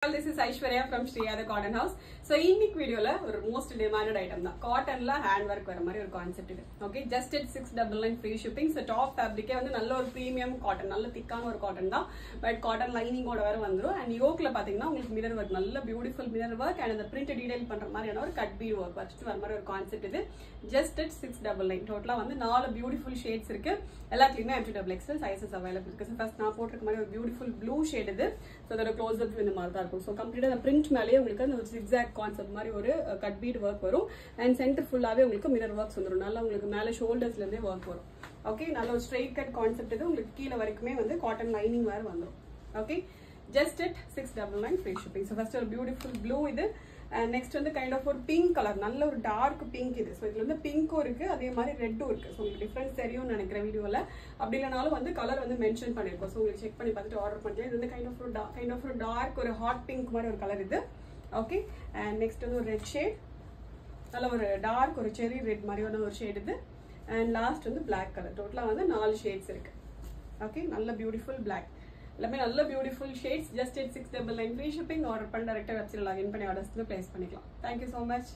This is Aishwarya from Shriyada Cotton House. So, in this video, the most demanded item is cotton handwork concept. Okay, just at $699 free shipping. So, top fabric is a premium cotton, thick cotton, but cotton lining and yoke mirror work, beautiful mirror work, and the printed detail cut bead work. Concept is just at $699. Total 4 beautiful shades. All XXL sizes available. Because first, I have a beautiful blue shade. So, that close up in the so complete the print மேலே உங்களுக்கு அந்த zigzag concept மாதிரி ஒரு cut bead work வரும் and center full-ஆவே உங்களுக்கு mirror works வந்துரும் நல்லா உங்களுக்கு மேலே shoulders-ல இருந்தே work வரும் ஓகே நல்ல ஒரு straight cut concept இது உங்களுக்கு கீழ வரைக்குமே வந்து cotton lining வேற வந்துரும் okay just at $699 free shipping so first ஒரு beautiful blue இது and next வந்து kind of ஒரு pink color நல்ல ஒரு dark pink இது so இதுல வந்து pink இருக்கு அதே மாதிரி red இருக்கு so உங்களுக்கு difference தெரியும்னு நினைக்கிறேன் வீடியோல அப்படி இல்லனாலும் வந்து கலர் வந்து மென்ஷன் பண்ணிருக்கோம் so உங்களுக்கு செக் பண்ணி பார்த்துட்டு ஆர்டர் பண்ணிக்கலாம் இது வந்து kind of ஒரு dark ஒரு hot pink மாதிரி ஒரு கலர் இது ஓகே and next வந்து ஒரு red shade நல்ல ஒரு dark ஒரு cherry red மாதிரியான ஒரு shade இது and last வந்து black color டோட்டலா வந்து 4 shades இருக்கு ஓகே நல்ல beautiful black எல்லாமே நல்ல beautiful shades just at $699 free shipping order பண்ண direct website login பண்ணி orders place பண்ணிக்கலாம் thank you so much